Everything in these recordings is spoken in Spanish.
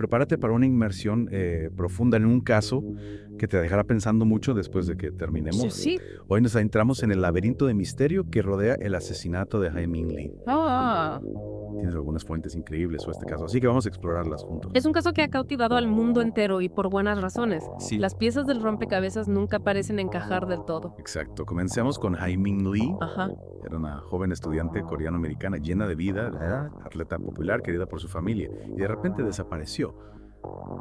prepárate para una inmersión profunda en un caso que te dejará pensando mucho después de que terminemos. Sí. Hoy nos adentramos en el laberinto de misterio que rodea el asesinato de Hae-Min Lee. Tienes algunas fuentes increíbles sobre este caso, así que vamos a explorarlas juntos. Es un caso que ha cautivado al mundo entero y por buenas razones. Sí. Las piezas del rompecabezas nunca parecen encajar del todo. Exacto. Comencemos con Hae-Min Lee. Ajá. Era una joven estudiante coreano-americana llena de vida, atleta popular, querida por su familia, y de repente desapareció.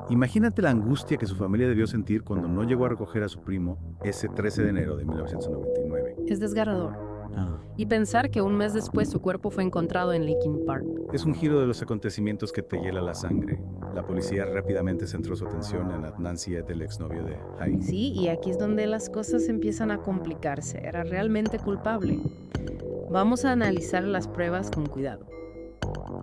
Imagínate la angustia que su familia debió sentir cuando no llegó a recoger a su primo ese 13 de enero de 1999. Es desgarrador. Y pensar que un mes después su cuerpo fue encontrado en Linkin Park. Es un giro de los acontecimientos que te hiela la sangre. La policía rápidamente centró su atención en Adnan Syed, el exnovio de Hae. Sí, y aquí es donde las cosas empiezan a complicarse. Era realmente culpable. Vamos a analizar las pruebas con cuidado.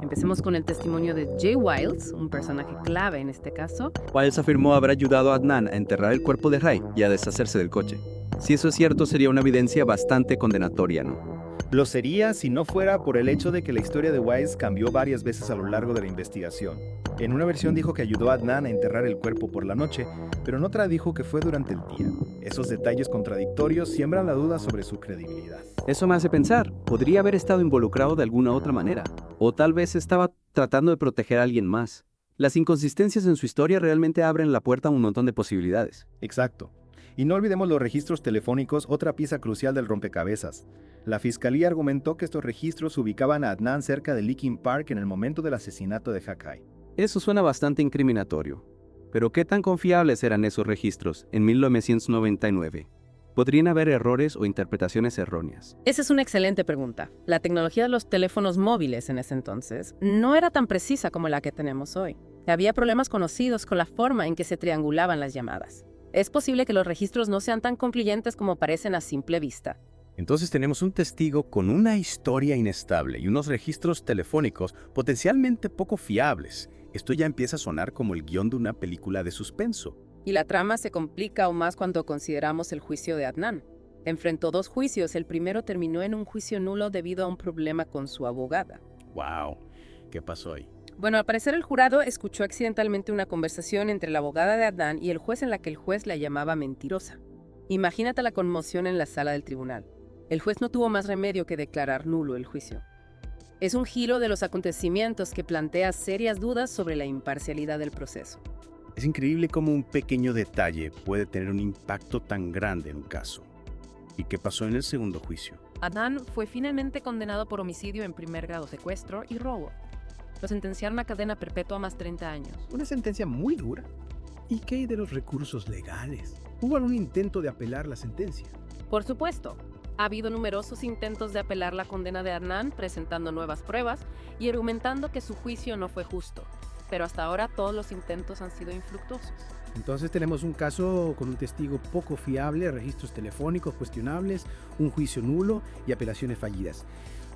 Empecemos con el testimonio de Jay Wiles, un personaje clave en este caso. Wiles afirmó haber ayudado a Adnan a enterrar el cuerpo de Ray y a deshacerse del coche. Si eso es cierto, sería una evidencia bastante condenatoria, ¿no? Lo sería si no fuera por el hecho de que la historia de Wiles cambió varias veces a lo largo de la investigación. En una versión dijo que ayudó a Adnan a enterrar el cuerpo por la noche, pero en otra dijo que fue durante el día. Esos detalles contradictorios siembran la duda sobre su credibilidad. Eso me hace pensar, podría haber estado involucrado de alguna otra manera, o tal vez estaba tratando de proteger a alguien más. Las inconsistencias en su historia realmente abren la puerta a un montón de posibilidades. Exacto. Y no olvidemos los registros telefónicos, otra pieza crucial del rompecabezas. La fiscalía argumentó que estos registros ubicaban a Adnan cerca de Linkin Park en el momento del asesinato de Hakai. Eso suena bastante incriminatorio. Pero ¿qué tan confiables eran esos registros en 1999? ¿Podrían haber errores o interpretaciones erróneas? Esa es una excelente pregunta. La tecnología de los teléfonos móviles en ese entonces no era tan precisa como la que tenemos hoy. Había problemas conocidos con la forma en que se triangulaban las llamadas. Es posible que los registros no sean tan concluyentes como parecen a simple vista. Entonces tenemos un testigo con una historia inestable y unos registros telefónicos potencialmente poco fiables. Esto ya empieza a sonar como el guión de una película de suspenso. Y la trama se complica aún más cuando consideramos el juicio de Adnan. Enfrentó 2 juicios. El primero terminó en un juicio nulo debido a un problema con su abogada. ¡Wow! ¿Qué pasó ahí? Bueno, al parecer el jurado escuchó accidentalmente una conversación entre la abogada de Adnan y el juez en la que el juez la llamaba mentirosa. Imagínate la conmoción en la sala del tribunal. El juez no tuvo más remedio que declarar nulo el juicio. Es un giro de los acontecimientos que plantea serias dudas sobre la imparcialidad del proceso. Es increíble cómo un pequeño detalle puede tener un impacto tan grande en un caso. ¿Y qué pasó en el segundo juicio? Adnan fue finalmente condenado por homicidio en primer grado, secuestro y robo. Lo sentenciaron a cadena perpetua más 30 años. Una sentencia muy dura. ¿Y qué hay de los recursos legales? ¿Hubo algún intento de apelar la sentencia? Por supuesto. Ha habido numerosos intentos de apelar la condena de Adnan, presentando nuevas pruebas y argumentando que su juicio no fue justo. Pero hasta ahora todos los intentos han sido infructuosos. Entonces tenemos un caso con un testigo poco fiable, registros telefónicos cuestionables, un juicio nulo y apelaciones fallidas.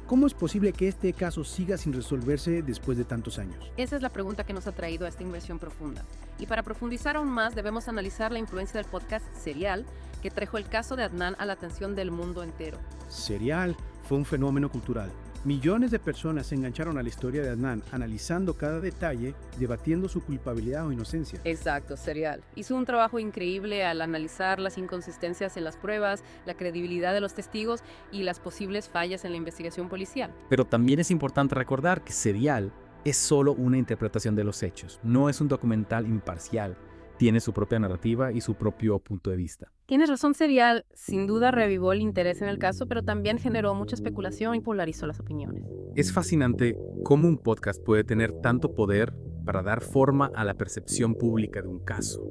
¿Cómo es posible que este caso siga sin resolverse después de tantos años? Esa es la pregunta que nos ha traído a esta inversión profunda. Y para profundizar aún más, debemos analizar la influencia del podcast Serial, que trajo el caso de Adnan a la atención del mundo entero. Serial fue un fenómeno cultural. Millones de personas se engancharon a la historia de Adnan, analizando cada detalle, debatiendo su culpabilidad o inocencia. Exacto, Serial. Hizo un trabajo increíble al analizar las inconsistencias en las pruebas, la credibilidad de los testigos y las posibles fallas en la investigación policial. Pero también es importante recordar que Serial es solo una interpretación de los hechos, no es un documental imparcial. Tiene su propia narrativa y su propio punto de vista. Tienes razón, Serial sin duda revivó el interés en el caso, pero también generó mucha especulación y polarizó las opiniones. Es fascinante cómo un podcast puede tener tanto poder para dar forma a la percepción pública de un caso.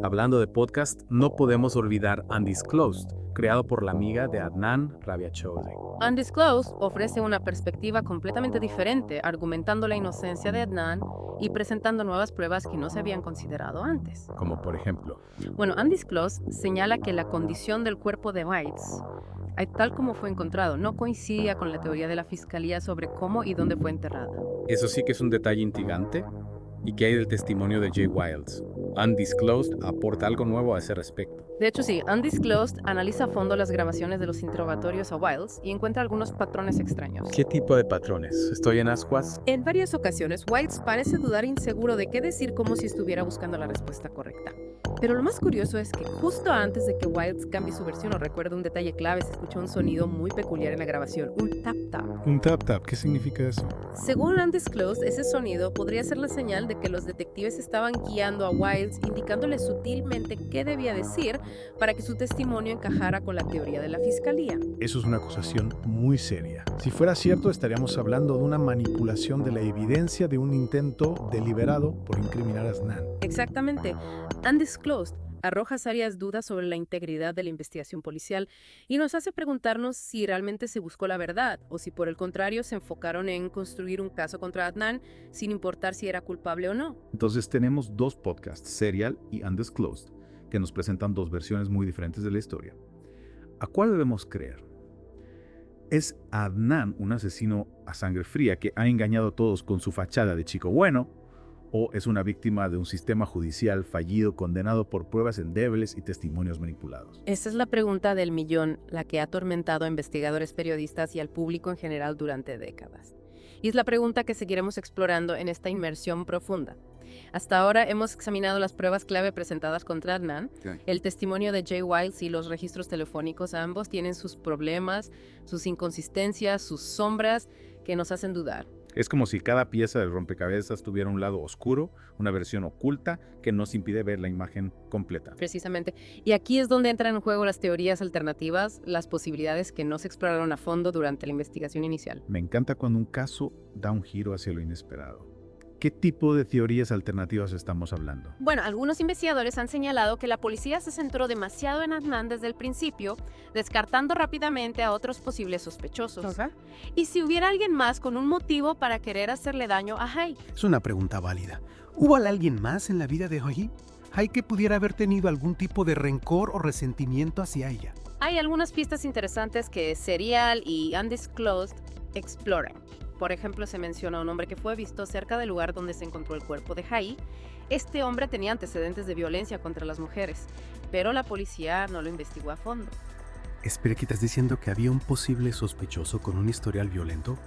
Hablando de podcast, no podemos olvidar Undisclosed, creado por la amiga de Adnan, Rabia Chaudhry. Undisclosed ofrece una perspectiva completamente diferente, argumentando la inocencia de Adnan y presentando nuevas pruebas que no se habían considerado antes. Como por ejemplo, Bueno, Undisclosed señala que la condición del cuerpo de Whites, tal como fue encontrado, no coincidía con la teoría de la fiscalía sobre cómo y dónde fue enterrada. eso sí que es un detalle intrigante. ¿Y qué hay del testimonio de Jay Wiles? Undisclosed aporta algo nuevo a ese respecto. De hecho, sí, Undisclosed analiza a fondo las grabaciones de los interrogatorios a Wiles y encuentra algunos patrones extraños. ¿Qué tipo de patrones? ¿Estoy en ascuas? En varias ocasiones, Wiles parece dudar inseguro de qué decir como si estuviera buscando la respuesta correcta. Pero lo más curioso es que justo antes de que Wiles cambie su versión o recuerde un detalle clave, se escuchó un sonido muy peculiar en la grabación, un tap-tap. Un tap-tap, ¿qué significa eso? Según Undisclosed, ese sonido podría ser la señal de que los detectives estaban guiando a Wiles, indicándole sutilmente qué debía decir para que su testimonio encajara con la teoría de la fiscalía. Eso es una acusación muy seria. Si fuera cierto, estaríamos hablando de una manipulación de la evidencia de un intento deliberado por incriminar a Adnan. Exactamente. Undisclosed arroja serias dudas sobre la integridad de la investigación policial y nos hace preguntarnos si realmente se buscó la verdad o si por el contrario se enfocaron en construir un caso contra Adnan sin importar si era culpable o no. Entonces tenemos dos podcasts, Serial y Undisclosed, que nos presentan dos versiones muy diferentes de la historia. ¿A cuál debemos creer? ¿Es Adnan un asesino a sangre fría que ha engañado a todos con su fachada de chico bueno? ¿O es una víctima de un sistema judicial fallido condenado por pruebas endebles y testimonios manipulados? Esa es la pregunta del millón, la que ha atormentado a investigadores, periodistas y al público en general durante décadas. Y es la pregunta que seguiremos explorando en esta inmersión profunda. Hasta ahora hemos examinado las pruebas clave presentadas contra Adnan, el testimonio de Jay Wiles y los registros telefónicos. Ambos tienen sus problemas, sus inconsistencias, sus sombras que nos hacen dudar. Es como si cada pieza del rompecabezas tuviera un lado oscuro, una versión oculta que nos impide ver la imagen completa. Precisamente. Y aquí es donde entran en juego las teorías alternativas, las posibilidades que no se exploraron a fondo durante la investigación inicial. Me encanta cuando un caso da un giro hacia lo inesperado. ¿Qué tipo de teorías alternativas estamos hablando? Bueno, algunos investigadores han señalado que la policía se centró demasiado en Adnan desde el principio, descartando rápidamente a otros posibles sospechosos. Y si hubiera alguien más con un motivo para querer hacerle daño a Hai. Es una pregunta válida. ¿Hubo alguien más en la vida de Hai? Hai que pudiera haber tenido algún tipo de rencor o resentimiento hacia ella. Hay algunas pistas interesantes que Serial y Undisclosed exploran. Por ejemplo, se menciona un hombre que fue visto cerca del lugar donde se encontró el cuerpo de Hai. Este hombre tenía antecedentes de violencia contra las mujeres, pero la policía no lo investigó a fondo. Espera, ¿que estás diciendo que había un posible sospechoso con un historial violento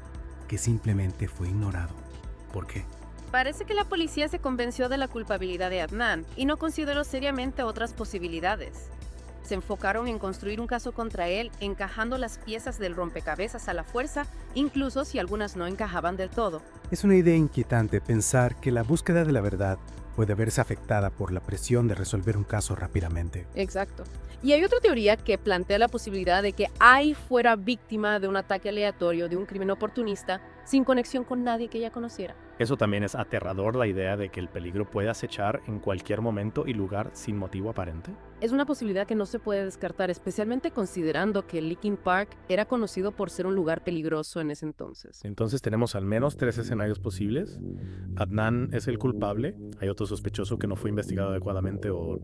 que simplemente fue ignorado? ¿Por qué? Parece que la policía se convenció de la culpabilidad de Adnan y no consideró seriamente otras posibilidades. Se enfocaron en construir un caso contra él, encajando las piezas del rompecabezas a la fuerza, incluso si algunas no encajaban del todo. Es una idea inquietante pensar que la búsqueda de la verdad puede verse afectada por la presión de resolver un caso rápidamente. Exacto. Y hay otra teoría que plantea la posibilidad de que Ai fuera víctima de un ataque aleatorio, de un crimen oportunista, sin conexión con nadie que ella conociera. Eso también es aterrador, la idea de que el peligro puede acechar en cualquier momento y lugar sin motivo aparente. Es una posibilidad que no se puede descartar, especialmente considerando que Linkin Park era conocido por ser un lugar peligroso en ese entonces. Entonces tenemos al menos 3 escenarios posibles. Adnan es el culpable, hay otro sospechoso que no fue investigado adecuadamente o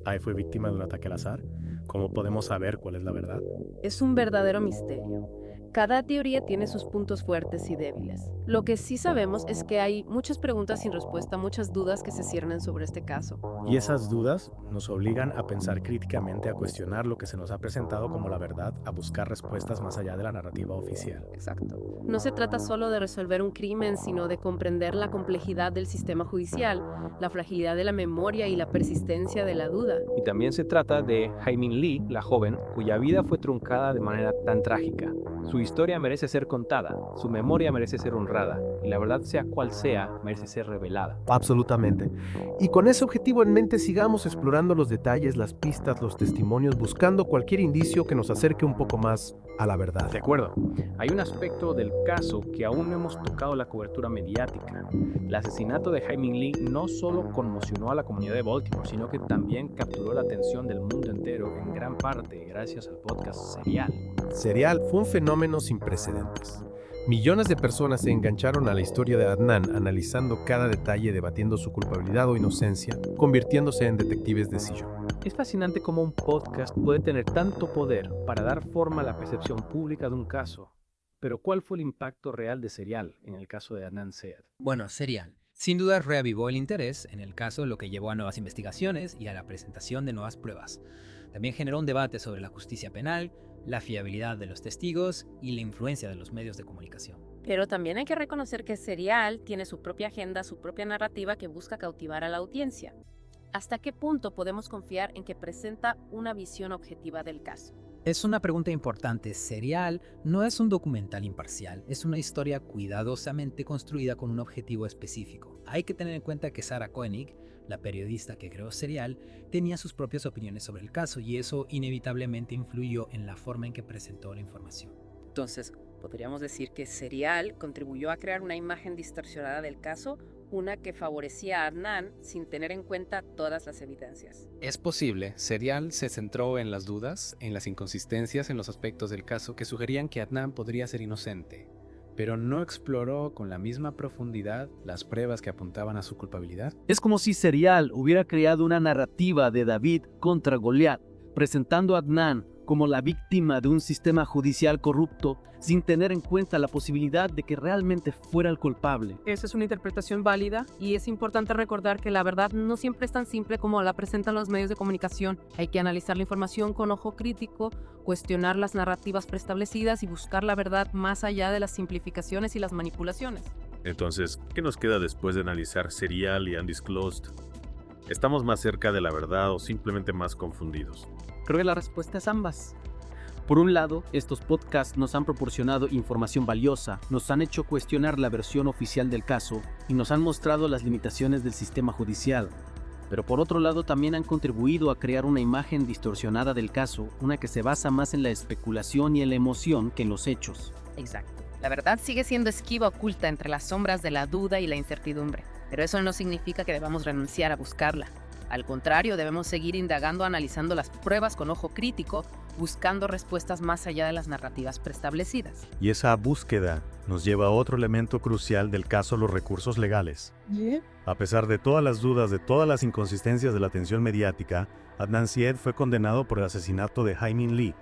Ai fue víctima de un ataque al azar. ¿Cómo podemos saber cuál es la verdad? Es un verdadero misterio. Cada teoría tiene sus puntos fuertes y débiles. Lo que sí sabemos es que hay muchas preguntas sin respuesta, muchas dudas que se ciernen sobre este caso. Y esas dudas nos obligan a pensar críticamente, a cuestionar lo que se nos ha presentado como la verdad, a buscar respuestas más allá de la narrativa oficial. Exacto. No se trata solo de resolver un crimen, sino de comprender la complejidad del sistema judicial, la fragilidad de la memoria y la persistencia de la duda. Y también se trata de Hae-Min Lee, la joven, cuya vida fue truncada de manera tan trágica. Su historia merece ser contada, su memoria merece ser honrada, y la verdad, sea cual sea, merece ser revelada. Absolutamente. Y con ese objetivo en mente, sigamos explorando los detalles, las pistas, los testimonios, buscando cualquier indicio que nos acerque un poco más a la verdad. De acuerdo. Hay un aspecto del caso que aún no hemos tocado la cobertura mediática. El asesinato de Hae-Min Lee no solo conmocionó a la comunidad de Baltimore, sino que también capturó la atención del mundo entero, en gran parte gracias al podcast Serial. Serial fue un fenómeno sin precedentes. Millones de personas se engancharon a la historia de Adnan, analizando cada detalle, debatiendo su culpabilidad o inocencia, convirtiéndose en detectives de sillón. Es fascinante cómo un podcast puede tener tanto poder para dar forma a la percepción pública de un caso. Pero ¿cuál fue el impacto real de Serial en el caso de Adnan Syed? Bueno, Serial sin duda reavivó el interés en el caso, lo que llevó a nuevas investigaciones y a la presentación de nuevas pruebas. También generó un debate sobre la justicia penal, la fiabilidad de los testigos y la influencia de los medios de comunicación. Pero también hay que reconocer que Serial tiene su propia agenda, su propia narrativa que busca cautivar a la audiencia. ¿Hasta qué punto podemos confiar en que presenta una visión objetiva del caso? Es una pregunta importante. Serial no es un documental imparcial, es una historia cuidadosamente construida con un objetivo específico. Hay que tener en cuenta que Sarah Koenig, la periodista que creó Serial, tenía sus propias opiniones sobre el caso y eso inevitablemente influyó en la forma en que presentó la información. Entonces, podríamos decir que Serial contribuyó a crear una imagen distorsionada del caso, una que favorecía a Adnan sin tener en cuenta todas las evidencias. Es posible. Serial se centró en las dudas, en las inconsistencias, en los aspectos del caso que sugerían que Adnan podría ser inocente, pero no exploró con la misma profundidad las pruebas que apuntaban a su culpabilidad. Es como si Serial hubiera creado una narrativa de David contra Goliat, presentando a Adnan como la víctima de un sistema judicial corrupto sin tener en cuenta la posibilidad de que realmente fuera el culpable. Esa es una interpretación válida y es importante recordar que la verdad no siempre es tan simple como la presentan los medios de comunicación. Hay que analizar la información con ojo crítico, cuestionar las narrativas preestablecidas y buscar la verdad más allá de las simplificaciones y las manipulaciones. Entonces, ¿qué nos queda después de analizar Serial y Undisclosed? ¿Estamos más cerca de la verdad o simplemente más confundidos? Creo que la respuesta es ambas. Por un lado, estos podcasts nos han proporcionado información valiosa, nos han hecho cuestionar la versión oficial del caso y nos han mostrado las limitaciones del sistema judicial. Pero por otro lado también han contribuido a crear una imagen distorsionada del caso, una que se basa más en la especulación y en la emoción que en los hechos. Exacto. La verdad sigue siendo esquiva, oculta entre las sombras de la duda y la incertidumbre. Pero eso no significa que debamos renunciar a buscarla. Al contrario, debemos seguir indagando, analizando las pruebas con ojo crítico, buscando respuestas más allá de las narrativas preestablecidas. Y esa búsqueda nos lleva a otro elemento crucial del caso: los recursos legales. A pesar de todas las dudas, de todas las inconsistencias de la atención mediática, Adnan Syed fue condenado por el asesinato de Hae-Min Lee.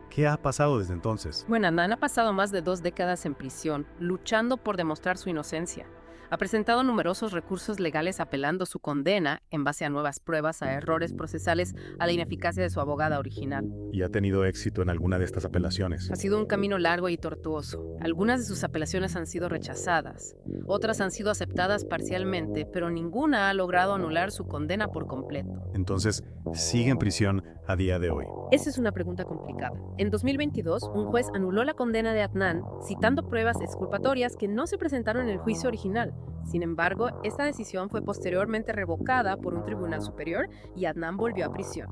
¿Qué ha pasado desde entonces? Bueno, Adnan ha pasado más de 2 décadas en prisión, luchando por demostrar su inocencia. Ha presentado numerosos recursos legales apelando su condena en base a nuevas pruebas, a errores procesales, a la ineficacia de su abogada original. ¿Y ha tenido éxito en alguna de estas apelaciones? Ha sido un camino largo y tortuoso. Algunas de sus apelaciones han sido rechazadas, otras han sido aceptadas parcialmente, pero ninguna ha logrado anular su condena por completo. Entonces, sigue en prisión a día de hoy. Esa es una pregunta complicada. En 2022, un juez anuló la condena de Adnan, citando pruebas exculpatorias que no se presentaron en el juicio original. Sin embargo, esta decisión fue posteriormente revocada por un tribunal superior y Adnan volvió a prisión.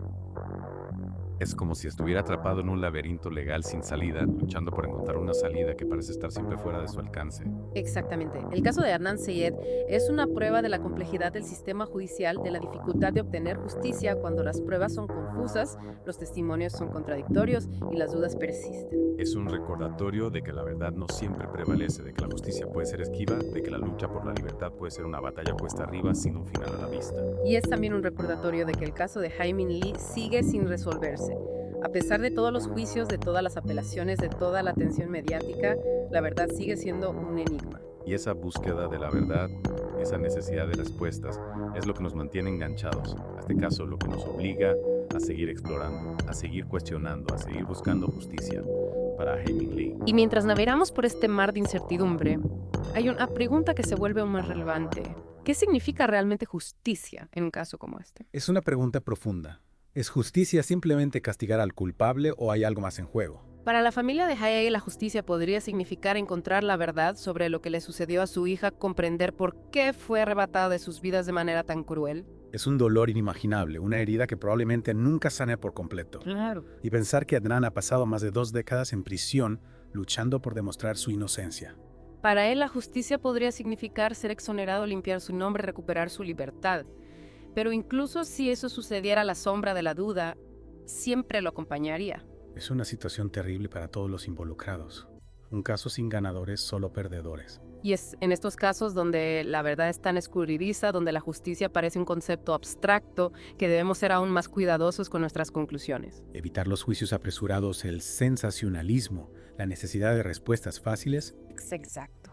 Es como si estuviera atrapado en un laberinto legal sin salida, luchando por encontrar una salida que parece estar siempre fuera de su alcance. Exactamente. El caso de Adnan Syed es una prueba de la complejidad del sistema judicial, de la dificultad de obtener justicia cuando las pruebas son confusas, los testimonios son contradictorios y las dudas persisten. Es un recordatorio de que la verdad no siempre prevalece, de que la justicia puede ser esquiva, de que la lucha por la libertad puede ser una batalla cuesta arriba sin un final a la vista. Y es también un recordatorio de que el caso de Hae-Min Lee sigue sin resolverse. A pesar de todos los juicios, de todas las apelaciones, de toda la atención mediática, la verdad sigue siendo un enigma. Y esa búsqueda de la verdad, esa necesidad de respuestas, es lo que nos mantiene enganchados. En este caso, lo que nos obliga a seguir explorando, a seguir cuestionando, a seguir buscando justicia para Hae-Min Lee. Y mientras navegamos por este mar de incertidumbre, hay una pregunta que se vuelve aún más relevante. ¿Qué significa realmente justicia en un caso como este? Es una pregunta profunda. ¿Es justicia simplemente castigar al culpable o hay algo más en juego? Para la familia de Hae, la justicia podría significar encontrar la verdad sobre lo que le sucedió a su hija, comprender por qué fue arrebatada de sus vidas de manera tan cruel. Es un dolor inimaginable, una herida que probablemente nunca sane por completo. Claro. Y pensar que Adnan ha pasado más de 2 décadas en prisión luchando por demostrar su inocencia. Para él, la justicia podría significar ser exonerado, limpiar su nombre, recuperar su libertad. Pero incluso si eso sucediera a la sombra de la duda, siempre lo acompañaría. Es una situación terrible para todos los involucrados. Un caso sin ganadores, solo perdedores. Y es en estos casos donde la verdad es tan escurridiza, donde la justicia parece un concepto abstracto, que debemos ser aún más cuidadosos con nuestras conclusiones. Evitar los juicios apresurados, el sensacionalismo, la necesidad de respuestas fáciles. Exacto.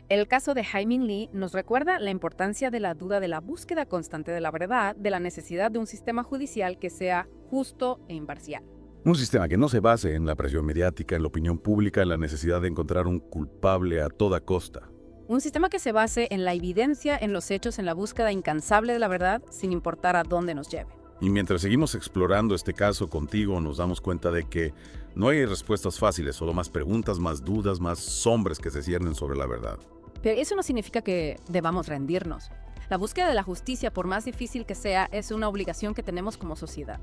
El caso de Hae-Min Lee nos recuerda la importancia de la duda, de la búsqueda constante de la verdad, de la necesidad de un sistema judicial que sea justo e imparcial. Un sistema que no se base en la presión mediática, en la opinión pública, en la necesidad de encontrar un culpable a toda costa. Un sistema que se base en la evidencia, en los hechos, en la búsqueda incansable de la verdad, sin importar a dónde nos lleve. Y mientras seguimos explorando este caso contigo, nos damos cuenta de que no hay respuestas fáciles, solo más preguntas, más dudas, más sombras que se ciernen sobre la verdad. Pero eso no significa que debamos rendirnos. La búsqueda de la justicia, por más difícil que sea, es una obligación que tenemos como sociedad.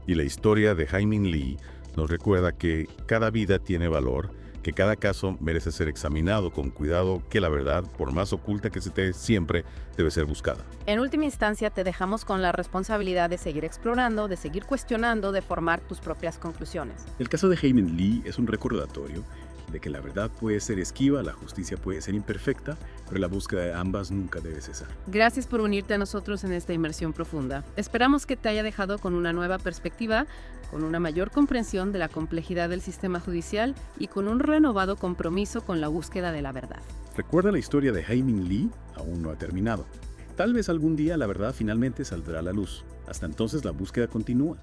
Y la historia de Hae-Min Lee nos recuerda que cada vida tiene valor, que cada caso merece ser examinado con cuidado, que la verdad, por más oculta que esté, siempre debe ser buscada. En última instancia, te dejamos con la responsabilidad de seguir explorando, de seguir cuestionando, de formar tus propias conclusiones. El caso de Hae-Min Lee es un recordatorio de que la verdad puede ser esquiva, la justicia puede ser imperfecta, pero la búsqueda de ambas nunca debe cesar. Gracias por unirte a nosotros en esta inmersión profunda. Esperamos que te haya dejado con una nueva perspectiva, con una mayor comprensión de la complejidad del sistema judicial y con un renovado compromiso con la búsqueda de la verdad. Recuerda, la historia de Hae-Min Lee aún no ha terminado. Tal vez algún día la verdad finalmente saldrá a la luz. Hasta entonces la búsqueda continúa.